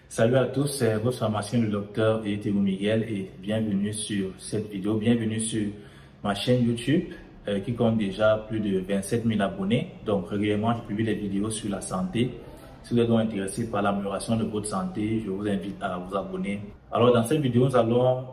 Salut à tous, c'est votre pharmacien le docteur Théo Miguel et bienvenue sur cette vidéo, bienvenue sur ma chaîne YouTube qui compte déjà plus de 27 000 abonnés. Donc régulièrement je publie des vidéos sur la santé. Si vous êtes donc intéressé par l'amélioration de votre santé, je vous invite à vous abonner. Alors dans cette vidéo, nous allons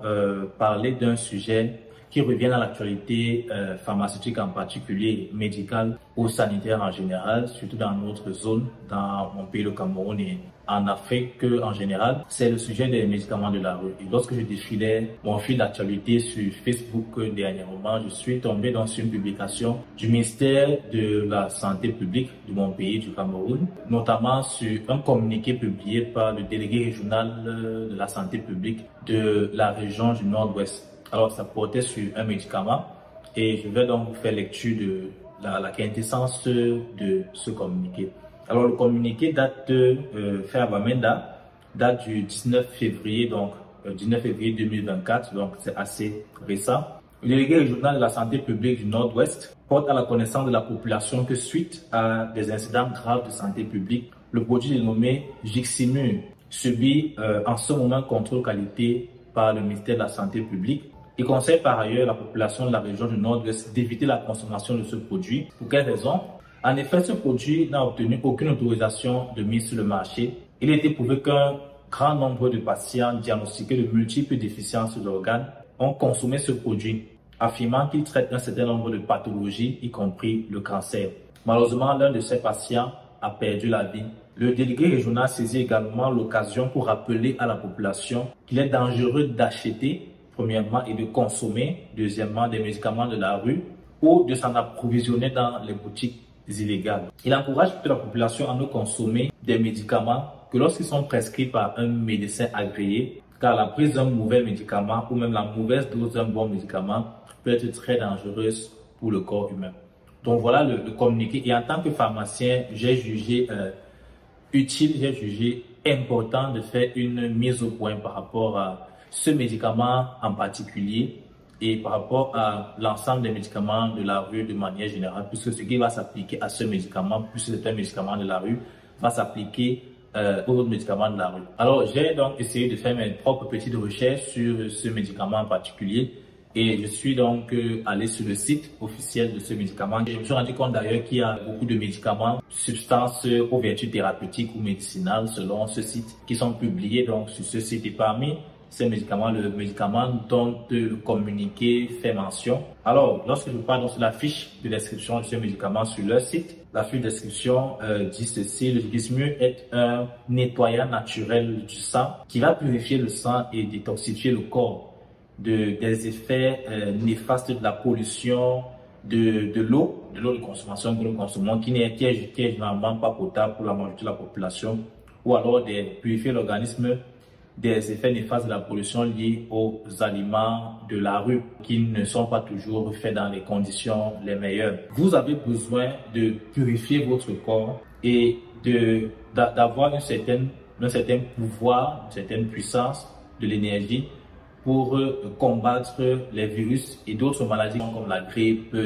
parler d'un sujet qui revient à l'actualité pharmaceutique en particulier, médicale ou sanitaire en général, surtout dans notre zone, dans mon pays, le Cameroun et en Afrique en général, c'est le sujet des médicaments de la rue. Et lorsque je défilais mon fil d'actualité sur Facebook dernièrement, je suis tombé dans une publication du ministère de la Santé publique de mon pays, du Cameroun, notamment sur un communiqué publié par le délégué régional de la santé publique de la région du Nord-Ouest. Alors, ça portait sur un médicament et je vais donc vous faire lecture de la quintessence de ce communiqué. Alors, le communiqué date de date du 19 février, donc 19 février 2024, donc c'est assez récent. Le délégué régional de la santé publique du Nord-Ouest porte à la connaissance de la population que suite à des incidents graves de santé publique, le produit dénommé Jiximur subit en ce moment contrôle qualité par le ministère de la Santé publique. Il conseille par ailleurs la population de la région du Nord-Ouest d'éviter la consommation de ce produit. Pour quelle raison? En effet, ce produit n'a obtenu aucune autorisation de mise sur le marché. Il a été prouvé qu'un grand nombre de patients diagnostiqués de multiples déficiences d'organes ont consommé ce produit, affirmant qu'il traite un certain nombre de pathologies, y compris le cancer. Malheureusement, l'un de ces patients a perdu la vie. Le délégué régional saisit également l'occasion pour rappeler à la population qu'il est dangereux d'acheter, premièrement, et de consommer, deuxièmement, des médicaments de la rue ou de s'en approvisionner dans les boutiques illégales. Il encourage la population à ne consommer des médicaments que lorsqu'ils sont prescrits par un médecin agréé, car la prise d'un mauvais médicament ou même la mauvaise dose d'un bon médicament peut être très dangereuse pour le corps humain. Donc voilà le communiqué. Et en tant que pharmacien, j'ai jugé utile, j'ai jugé important de faire une mise au point par rapport à ce médicament en particulier et par rapport à l'ensemble des médicaments de la rue de manière générale, puisque ce qui va s'appliquer à ce médicament, puisque c'est un médicament de la rue, va s'appliquer aux autres médicaments de la rue. Alors, j'ai donc essayé de faire mes propres petites recherches sur ce médicament en particulier et je suis donc allé sur le site officiel de ce médicament. Je me suis rendu compte d'ailleurs qu'il y a beaucoup de médicaments, substances aux vertus thérapeutiques ou médicinales selon ce site, qui sont publiés donc sur ce site. Et parmi ces médicaments, le médicament dont le communiqué fait mention. Alors, lorsque je parle sur la fiche de description de ce médicament sur leur site, la fiche de description dit ceci: le Jiximur est un nettoyant naturel du sang qui va purifier le sang et détoxifier le corps des effets néfastes de la pollution de l'eau de consommation que nous consommons, qui est généralement pas potable pour la majorité de la population, ou alors de purifier l'organisme des effets néfastes de la pollution liés aux aliments de la rue qui ne sont pas toujours faits dans les conditions les meilleures. Vous avez besoin de purifier votre corps et d'avoir un certain pouvoir, une certaine puissance de l'énergie pour combattre les virus et d'autres maladies comme la grippe.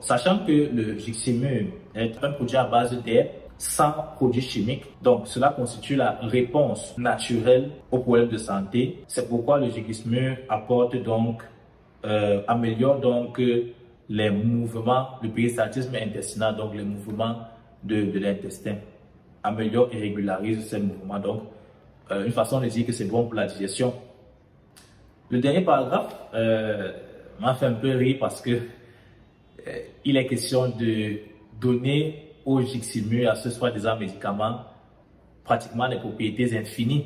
Sachant que le Jiximur est un produit à base d'herbes sans produits chimiques. Donc, cela constitue la réponse naturelle aux problèmes de santé. C'est pourquoi le Jiximur améliore donc les mouvements, le péristaltisme intestinal, donc les mouvements de l'intestin. Améliore et régularise ces mouvements. Donc, une façon de dire que c'est bon pour la digestion. Le dernier paragraphe m'a fait un peu rire parce que il est question de donner au Jiximur, à ce soi-disant médicament, pratiquement des propriétés infinies,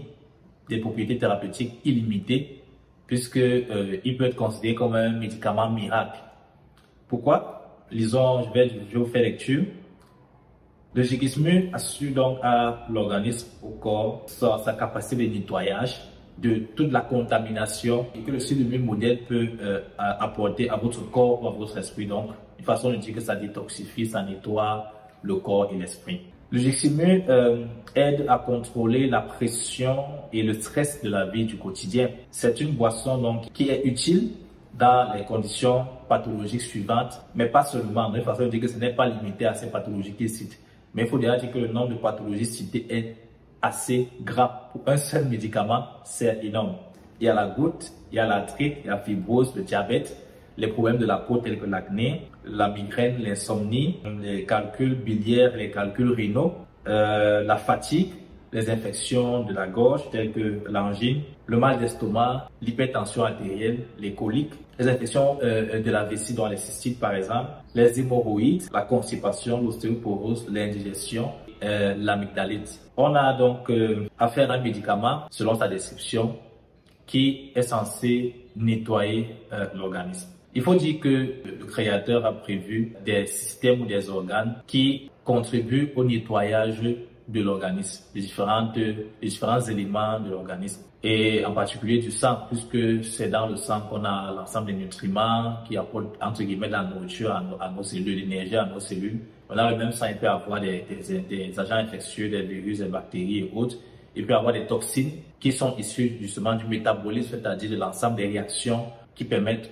des propriétés thérapeutiques illimitées, puisqu'il peut être considéré comme un médicament miracle. Pourquoi? Lisons, je vais vous faire lecture. Le Jiximur assure donc à l'organisme, au corps, sa capacité de nettoyage de toute la contamination que le Jiximur modèle peut apporter à votre corps ou à votre esprit. Donc, une façon de dire que ça détoxifie, ça nettoie le corps et l'esprit. Le Jiximur aide à contrôler la pression et le stress de la vie du quotidien. C'est une boisson donc qui est utile dans les conditions pathologiques suivantes, mais pas seulement. Une façon de dire que ce n'est pas limité à ces pathologies qu'il cite. Mais il faut déjà dire que le nombre de pathologies citées est assez gras. Pour un seul médicament, c'est énorme. Il y a la goutte, il y a l'arthrite, il y a la fibrose, le diabète, les problèmes de la peau tels que l'acné, la migraine, l'insomnie, les calculs biliaires, les calculs rénaux, la fatigue, les infections de la gorge telles que l'angine, le mal d'estomac, l'hypertension artérielle, les coliques, les infections de la vessie dans les cystites par exemple, les hémorroïdes, la constipation, l'ostéoporose, l'indigestion, l'amygdalite. On a donc affaire à un médicament selon sa description qui est censé nettoyer l'organisme. Il faut dire que le créateur a prévu des systèmes ou des organes qui contribuent au nettoyage de l'organisme, des différents éléments de l'organisme, et en particulier du sang, puisque c'est dans le sang qu'on a l'ensemble des nutriments qui apportent entre guillemets de la nourriture à nos cellules, de l'énergie à nos cellules. Dans le même sang, il peut y avoir des agents infectieux, des virus, des bactéries et autres. Il peut y avoir des toxines qui sont issues justement du métabolisme, c'est-à-dire de l'ensemble des réactions qui permettent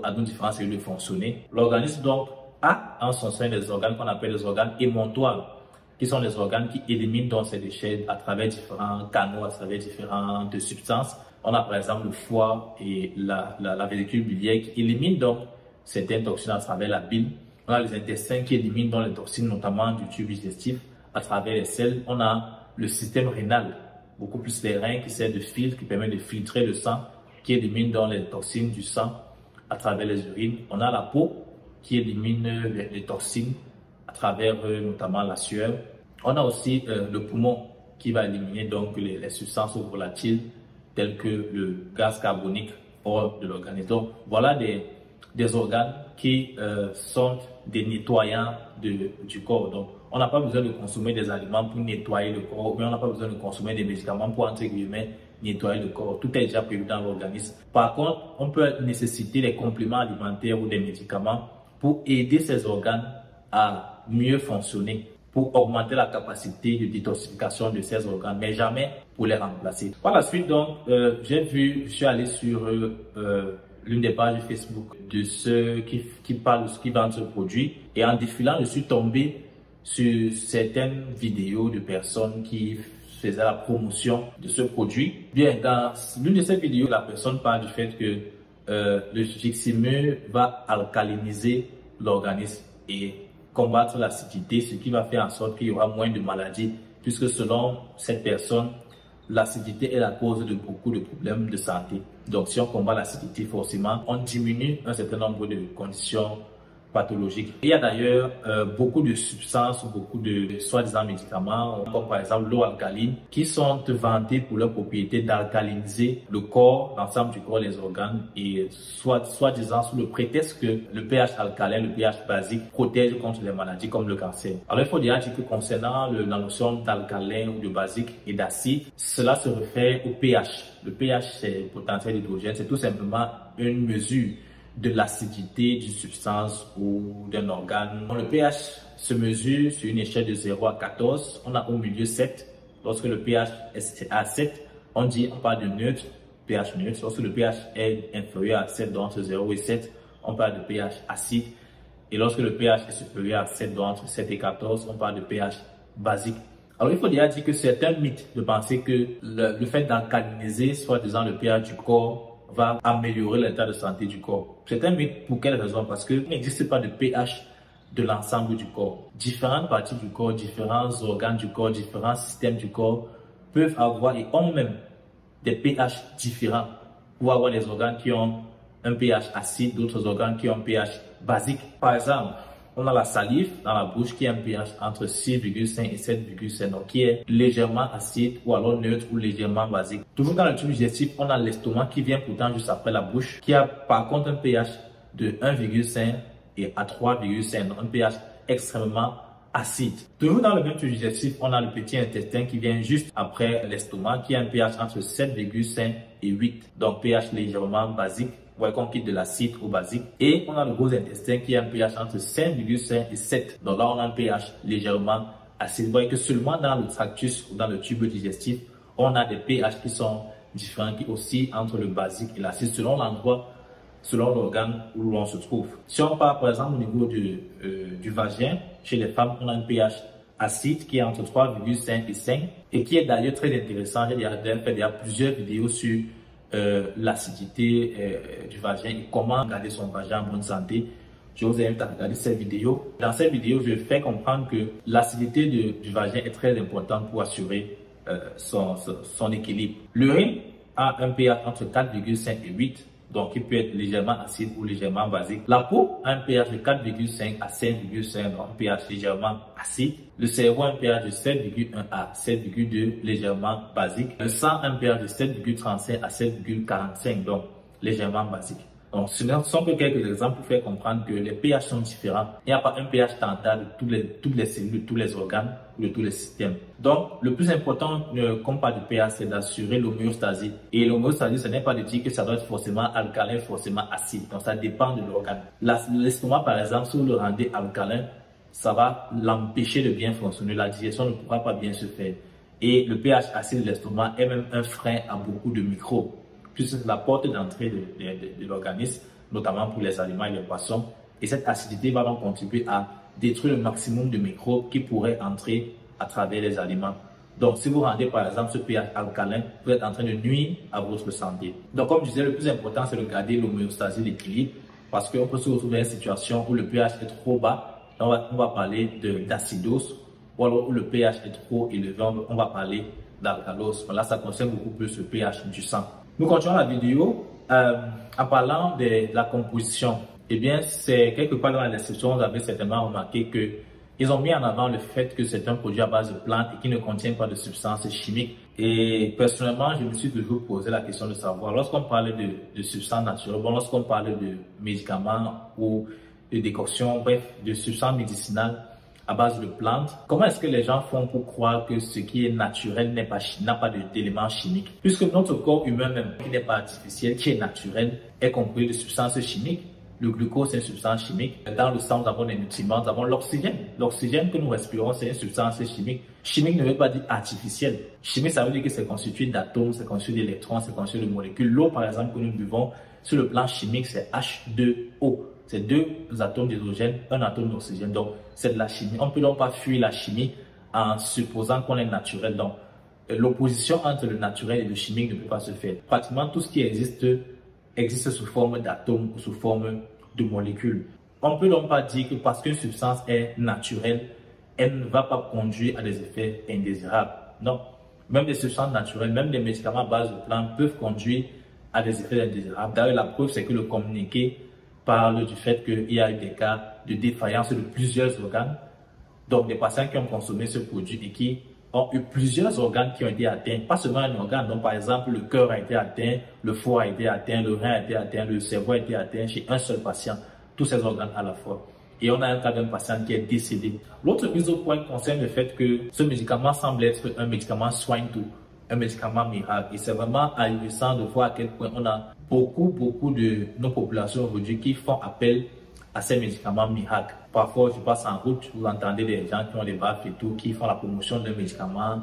à nos différentes cellules de fonctionner. L'organisme donc a en son sein des organes qu'on appelle les organes émontoires, qui sont les organes qui éliminent donc ces déchets à travers différents canaux, à travers différentes substances. On a par exemple le foie et la vésicule biliaire qui éliminent donc certaines toxines à travers la bile. On a les intestins qui éliminent donc les toxines notamment du tube digestif à travers les selles. On a le système rénal, beaucoup plus les reins qui servent de filtre, qui permet de filtrer le sang, qui élimine donc les toxines du sang à travers les urines. On a la peau qui élimine les toxines à travers notamment la sueur. On a aussi le poumon qui va éliminer donc les substances volatiles telles que le gaz carbonique hors de l'organisme. Donc voilà des organes qui sont des nettoyants du corps. Donc on n'a pas besoin de consommer des aliments pour nettoyer le corps, mais on n'a pas besoin de consommer des médicaments pour entre guillemets nettoyer le corps. Tout est déjà prévu dans l'organisme. Par contre, on peut nécessiter des compléments alimentaires ou des médicaments pour aider ces organes à mieux fonctionner, pour augmenter la capacité de détoxification de ces organes, mais jamais pour les remplacer. Par la suite, donc, je suis allé sur l'une des pages Facebook de ceux qui parlent de ce qui vendent ce produit, et en défilant, je suis tombé sur certaines vidéos de personnes qui faisaient la promotion de ce produit. Bien, dans l'une de ces vidéos, la personne parle du fait que le Jiximur va alcaliniser l'organisme et combattre l'acidité, ce qui va faire en sorte qu'il y aura moins de maladies, puisque selon cette personne, l'acidité est la cause de beaucoup de problèmes de santé. Donc si on combat l'acidité, forcément, on diminue un certain nombre de conditions pathologiques. Il y a d'ailleurs beaucoup de substances, beaucoup de soi-disant médicaments, comme par exemple l'eau alcaline, qui sont vantés pour leur propriété d'alcaliniser le corps, l'ensemble du corps, les organes, et soi-disant sous le prétexte que le pH alcalin, le pH basique, protège contre les maladies comme le cancer. Alors il faut dire que concernant la notion d'alcalin ou de basique et d'acide, cela se réfère au pH. Le pH, c'est le potentiel d'hydrogène, c'est tout simplement une mesure de l'acidité d'une substance ou d'un organe. Le pH se mesure sur une échelle de 0 à 14. On a au milieu 7. Lorsque le pH est à 7, on parle de neutre, pH neutre. Lorsque le pH est inférieur à 7, donc entre 0 et 7, on parle de pH acide. Et lorsque le pH est supérieur à 7, donc entre 7 et 14, on parle de pH basique. Alors il faut déjà dire que c'est un mythe de penser que le fait d'alcaliniser, soi-disant le pH du corps, va améliorer l'état de santé du corps. C'est un mythe. Pour quelle raison? Parce qu'il n'existe pas de pH de l'ensemble du corps. Différentes parties du corps, différents organes du corps, différents systèmes du corps peuvent avoir et ont même des pH différents. Pour avoir des organes qui ont un pH acide, d'autres organes qui ont un pH basique. Par exemple, on a la salive dans la bouche qui a un pH entre 6,5 et 7,5, donc qui est légèrement acide ou alors neutre ou légèrement basique. Toujours dans le tube digestif, on a l'estomac qui vient pourtant juste après la bouche, qui a par contre un pH de 1,5 et à 3,5, donc un pH extrêmement acide. Toujours dans le même tube digestif, on a le petit intestin qui vient juste après l'estomac, qui a un pH entre 7,5 et 8, donc pH légèrement basique. Vous voyez qu'on quitte de l'acide au basique. Et on a le gros intestin qui a un pH entre 5,5 et 7. Donc là, on a un pH légèrement acide. Vous voyez que seulement dans le tractus ou dans le tube digestif, on a des pH qui sont différents, qui oscillent entre le basique et l'acide selon l'endroit, selon l'organe où l'on se trouve. Si on part par exemple au niveau du vagin, chez les femmes, on a un pH acide qui est entre 3,5 et 5 et qui est d'ailleurs très intéressant. J'ai déjà fait plusieurs vidéos sur l'acidité du vagin et comment garder son vagin en bonne santé. Je vous invite à regarder cette vidéo. Dans cette vidéo, je fais comprendre que l'acidité du vagin est très importante pour assurer son équilibre. L'urine a un pH entre 4,5 et 8. Donc, il peut être légèrement acide ou légèrement basique. La peau a un pH de 4,5 à 5,5, donc un pH légèrement acide. Le cerveau a un pH de 7,1 à 7,2, légèrement basique. Le sang a un pH de 7,35 à 7,45, donc légèrement basique. Donc, ce ne sont que quelques exemples pour faire comprendre que les pH sont différents. Il n'y a pas un pH standard de toutes les cellules, de tous les organes ou de tous les systèmes. Donc, le plus important, comme on parle de pH, c'est d'assurer l'homéostasie. Et l'homéostasie, ce n'est pas de dire que ça doit être forcément alcalin, forcément acide. Donc, ça dépend de l'organe. L'estomac, par exemple, si vous le rendez alcalin, ça va l'empêcher de bien fonctionner. La digestion ne pourra pas bien se faire. Et le pH acide de l'estomac est même un frein à beaucoup de microbes, puisque c'est la porte d'entrée de l'organisme, notamment pour les aliments et les poissons. Et cette acidité va donc contribuer à détruire le maximum de microbes qui pourraient entrer à travers les aliments. Donc, si vous rendez par exemple ce pH alcalin, vous êtes en train de nuire à votre santé. Donc, comme je disais, le plus important, c'est de garder l'homéostasie, l'équilibre, parce qu'on peut se retrouver dans une situation où le pH est trop bas. On va parler d'acidose, ou alors où le pH est trop élevé, on va parler d'alcalose. Là, ça concerne beaucoup plus le pH du sang. Nous continuons la vidéo en parlant de la composition. Eh bien, c'est quelque part dans la description, vous avez certainement remarqué qu'ils ont mis en avant le fait que c'est un produit à base de plantes et qui ne contient pas de substances chimiques. Et personnellement, je me suis toujours posé la question de savoir, lorsqu'on parle de substances naturelles, lorsqu'on parle de médicaments ou de décoctions, bref, de substances médicinales à base de plantes, comment est-ce que les gens font pour croire que ce qui est naturel n'a pas d'éléments chimiques? Puisque notre corps humain même, qui n'est pas artificiel, qui est naturel, est composé de substances chimiques. Le glucose, c'est une substance chimique. Dans le sang, nous avons des nutriments, nous avons l'oxygène. L'oxygène que nous respirons, c'est une substance chimique. Chimique ne veut pas dire artificiel. Chimique, ça veut dire que c'est constitué d'atomes, c'est constitué d'électrons, c'est constitué de molécules. L'eau, par exemple, que nous buvons, sur le plan chimique, c'est H2O. C'est deux atomes d'hydrogène, un atome d'oxygène. Donc, c'est de la chimie. On ne peut donc pas fuir la chimie en supposant qu'on est naturel. Donc, l'opposition entre le naturel et le chimique ne peut pas se faire. Pratiquement tout ce qui existe sous forme d'atomes ou sous forme de molécules. On ne peut donc pas dire que parce qu'une substance est naturelle, elle ne va pas conduire à des effets indésirables. Non. Même des substances naturelles, même des médicaments à base de plantes peuvent conduire à des effets indésirables. D'ailleurs, la preuve, c'est que le communiqué parle du fait qu'il y a eu des cas de défaillance de plusieurs organes. Donc, des patients qui ont consommé ce produit et qui ont eu plusieurs organes qui ont été atteints, pas seulement un organe. Donc, par exemple, le cœur a été atteint, le foie a été atteint, le rein a été atteint, le cerveau a été atteint chez un seul patient, tous ces organes à la fois. Et on a un cas d'un patient qui est décédé. L'autre mise au point concerne le fait que ce médicament semble être un médicament soigne-tout, un médicament miracle. Et c'est vraiment ahurissant de voir à quel point on a beaucoup de nos populations aujourd'hui qui font appel à ces médicaments miracles. Parfois, je passe en route, vous entendez des gens qui ont des baffes et tout, qui font la promotion d'un médicament,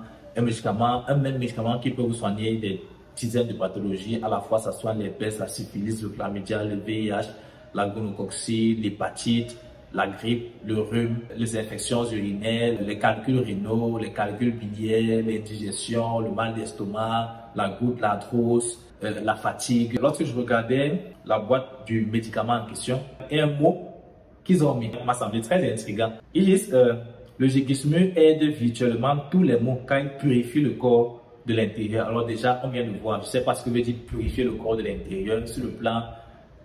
un même médicament qui peut vous soigner des dizaines de pathologies. À la fois, ça soigne les pestes, la syphilis, le chlamydia, le VIH, la gonococcie, l'hépatite, la grippe, le rhume, les infections urinaires, les calculs rénaux, les calculs biliaires, l'indigestion, le mal d'estomac, la goutte, l'arthrose, la fatigue. Lorsque je regardais la boîte du médicament en question, il y a un mot qu'ils ont mis m'a semblé très intriguant. Ils disent le Gégismu aide virtuellement tous les maux car il purifie le corps de l'intérieur. Alors déjà, on vient de voir, je ne sais pas ce que veut dire purifier le corps de l'intérieur sur le plan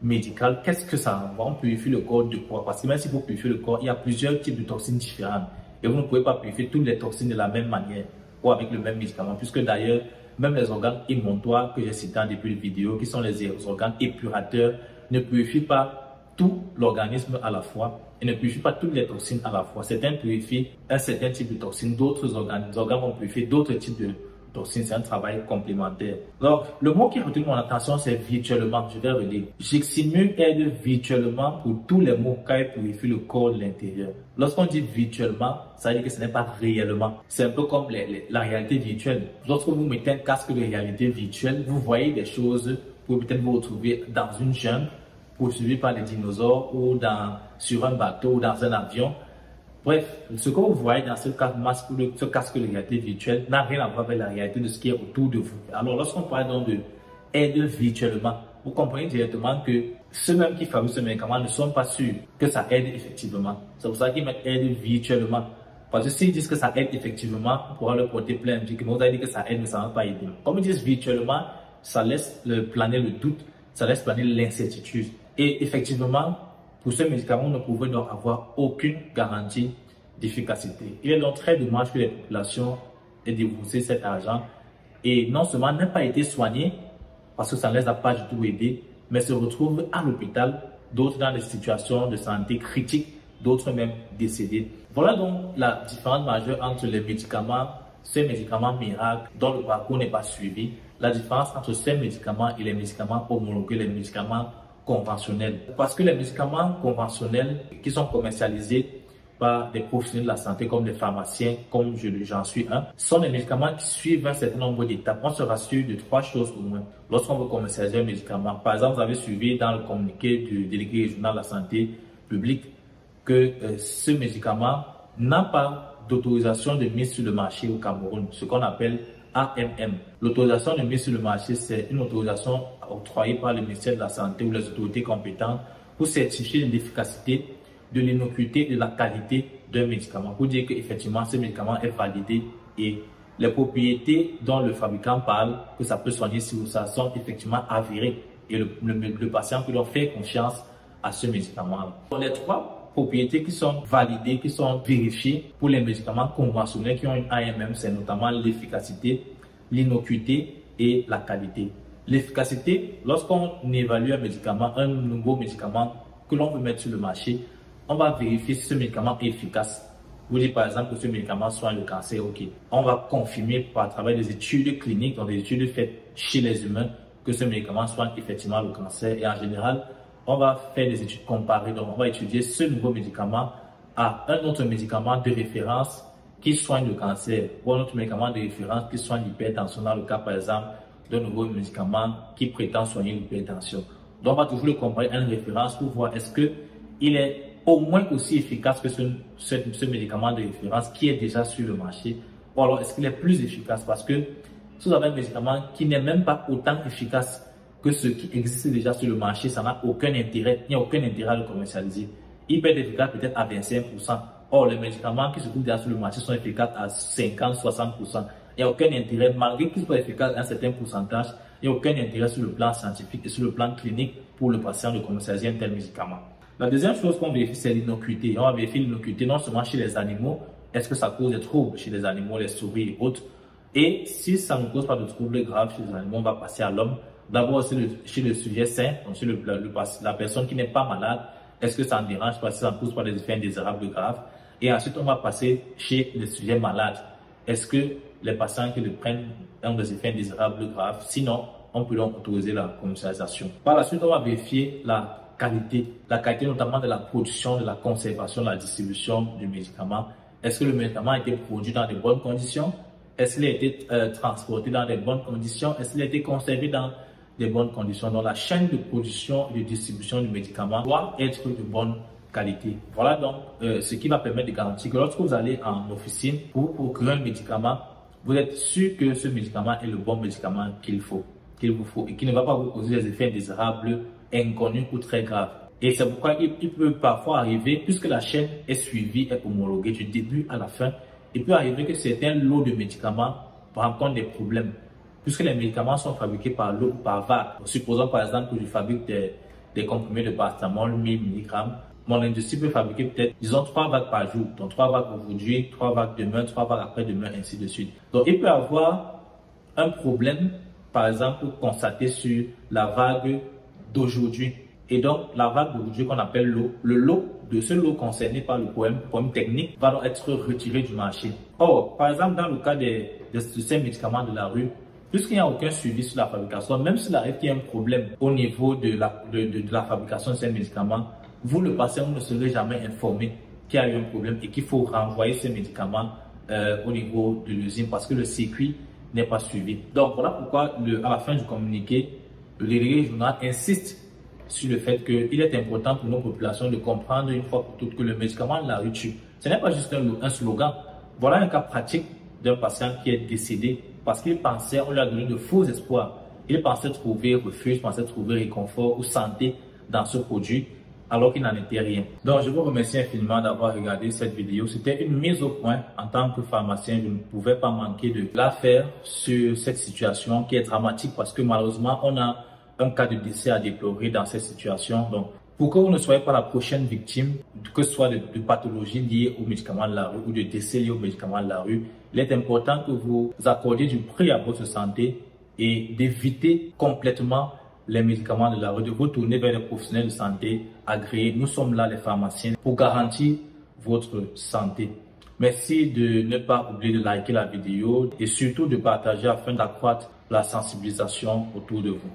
médical. Qu'est-ce que ça envoie? On purifie le corps de quoi? Parce que même si vous purifiez le corps, il y a plusieurs types de toxines différentes. Et vous ne pouvez pas purifier toutes les toxines de la même manière ou avec le même médicament. Puisque d'ailleurs, même les organes émontoires que j'ai cités en début de vidéo, qui sont les organes épurateurs, ne purifient pas tout l'organisme à la fois et ne purifient pas toutes les toxines à la fois. Certains purifient un certain type de toxines, d'autres organes vont purifier d'autres types de toxines. C'est un travail complémentaire. Donc, le mot qui retient mon attention, c'est virtuellement. Je vais relire. Gégismu aide virtuellement pour tous les maux car il purifie le corps de l'intérieur. Lorsqu'on dit virtuellement, ça veut dire que ce n'est pas réellement. C'est un peu comme la réalité virtuelle. Lorsque vous mettez un casque de réalité virtuelle, vous voyez des choses, vous pouvez peut-être vous retrouver dans une jungle, poursuivi par les dinosaures ou sur un bateau ou dans un avion. Bref, ce que vous voyez dans ce casque de réalité virtuelle n'a rien à voir avec la réalité de ce qui est autour de vous. Alors, lorsqu'on parle donc de aide virtuellement, vous comprenez directement que ceux-mêmes qui fabriquent ce médicament ne sont pas sûrs que ça aide effectivement. C'est pour ça qu'ils mettent aide virtuellement. Parce que s'ils disent que ça aide effectivement, on pourra leur porter plainte. Puis vous avez dit que ça aide, mais ça ne va pas aider. Comme ils disent virtuellement, ça laisse planer le doute, ça laisse planer l'incertitude. Et effectivement, pour ce médicament, on ne pouvait donc avoir aucune garantie d'efficacité. Il est donc très dommage que les populations aient déboursé cet argent et non seulement n'aient pas été soignées, parce que ça ne les a pas du tout aidés, mais se retrouvent à l'hôpital, d'autres dans des situations de santé critiques, d'autres même décédés. Voilà donc la différence majeure entre les médicaments, ces médicaments miracles dont le parcours n'est pas suivi, la différence entre ces médicaments et les médicaments homologués, les médicaments conventionnels. Parce que les médicaments conventionnels qui sont commercialisés par des professionnels de la santé comme des pharmaciens, comme j'en suis un, sont des médicaments qui suivent un certain nombre d'étapes. On se rassure de 3 choses au moins lorsqu'on veut commercialiser un médicament. Par exemple, vous avez suivi dans le communiqué du délégué régional de la santé publique que ce médicament n'a pas d'autorisation de mise sur le marché au Cameroun, ce qu'on appelle AMM. L'autorisation de mise sur le marché, c'est une autorisation octroyée par le ministère de la Santé ou les autorités compétentes pour certifier l'efficacité, de l'innocuité et de la qualité d'un médicament, pour dire qu'effectivement ce médicament est validé et les propriétés dont le fabricant parle, que ça peut soigner si ça sont effectivement avérées et le patient peut donc faire confiance à ce médicament. Les 3 propriétés qui sont validées, qui sont vérifiées pour les médicaments conventionnels qui ont une AMM, c'est notamment l'efficacité, l'innocuité et la qualité. L'efficacité, lorsqu'on évalue un médicament, un nouveau médicament que l'on veut mettre sur le marché, on va vérifier si ce médicament est efficace. Vous dites par exemple que ce médicament soigne le cancer, ok. On va confirmer par travers des études cliniques, donc des études faites chez les humains, que ce médicament soigne effectivement le cancer. Et en général, on va faire des études comparées. Donc, on va étudier ce nouveau médicament à un autre médicament de référence qui soigne le cancer ou un autre médicament de référence qui soigne l'hypertension, dans le cas par exemple d'un nouveau médicament qui prétend soigner l'hypertension. Donc, on va toujours le comparer à une référence pour voir est-ce qu'il est au moins aussi efficace que ce médicament de référence qui est déjà sur le marché, ou alors est-ce qu'il est plus efficace, parce que si vous avez un médicament qui n'est même pas autant efficace que ce qui existe déjà sur le marché, ça n'a aucun intérêt, il n'y a aucun intérêt à le commercialiser. Il peut être efficace peut-être à 25%. Or, les médicaments qui se trouvent déjà sur le marché sont efficaces à 50-60%. Il n'y a aucun intérêt, malgré qu'ils soient efficaces à un certain pourcentage, il n'y a aucun intérêt sur le plan scientifique et sur le plan clinique pour le patient de commercialiser un tel médicament. La deuxième chose qu'on vérifie, c'est l'innocuité. On va vérifier l'innocuité non seulement chez les animaux, est-ce que ça cause des troubles chez les animaux, les souris et autres. Et si ça ne cause pas de troubles graves chez les animaux, on va passer à l'homme. D'abord, chez le sujet sain, donc chez la personne qui n'est pas malade, est-ce que ça en dérange parce que ça ne cause pas des effets indésirables graves. Et ensuite, on va passer chez les sujets malades. Est-ce que les patients qui le prennent ont des effets indésirables graves? Sinon, on peut donc autoriser la commercialisation. Par la suite, on va vérifier la qualité notamment de la production, de la conservation, de la distribution du médicament. Est-ce que le médicament a été produit dans de bonnes conditions? Est-ce qu'il a été transporté dans de bonnes conditions? Est-ce qu'il a été conservé dans de bonnes conditions? Donc la chaîne de production et de distribution du médicament doit être de bonne qualité. Voilà donc ce qui va permettre de garantir que lorsque vous allez en officine pour procurer un médicament, vous êtes sûr que ce médicament est le bon médicament qu'il vous faut et qui ne va pas vous causer des effets indésirables, inconnus ou très graves. Et c'est pourquoi il peut parfois arriver, puisque la chaîne est suivie, est homologuée du début à la fin, il peut arriver que certains lots de médicaments rencontrent des problèmes, puisque les médicaments sont fabriqués par lot ou par vague. Supposons par exemple que je fabrique des comprimés de paracétamol 1000 mg. Mon industrie peut fabriquer peut-être, disons, 3 vagues par jour. Donc 3 vagues aujourd'hui, 3 vagues demain, 3 vagues après-demain, ainsi de suite. Donc il peut y avoir un problème, par exemple, constaté sur la vague d'aujourd'hui. Et donc, la vague d'aujourd'hui qu'on appelle l'eau, le lot de ce lot concerné par le problème technique va donc être retiré du marché. Or, par exemple, dans le cas de ces médicaments de la rue, puisqu'il n'y a aucun suivi sur la fabrication, même s'il arrive qu'il y ait un problème au niveau de la fabrication de ces médicaments, vous, le patient, vous ne serez jamais informé qu'il y a eu un problème et qu'il faut renvoyer ces médicaments au niveau de l'usine parce que le circuit n'est pas suivi. Donc, voilà pourquoi, à la fin du communiqué, le délégué régional insiste sur le fait qu'il est important pour nos populations de comprendre une fois pour toutes que le médicament de la rue tue. Ce n'est pas juste un slogan. Voilà un cas pratique d'un patient qui est décédé parce qu'il pensait, on lui a donné de faux espoirs. Il pensait trouver refuge, pensait trouver réconfort ou santé dans ce produit, alors qu'il n'en était rien. Donc, je vous remercie infiniment d'avoir regardé cette vidéo. C'était une mise au point. En tant que pharmacien, je ne pouvais pas manquer de la faire sur cette situation qui est dramatique parce que malheureusement, on a un cas de décès à déplorer dans cette situation. Donc, pour que vous ne soyez pas la prochaine victime, que ce soit de pathologies liées aux médicaments de la rue ou de décès liés aux médicaments de la rue, il est important que vous accordiez du prix à votre santé et d'éviter complètement les médicaments de la rue, de vous tourner vers les professionnels de santé agréés. Nous sommes là, les pharmaciens, pour garantir votre santé. Merci de ne pas oublier de liker la vidéo et surtout de partager afin d'accroître la sensibilisation autour de vous.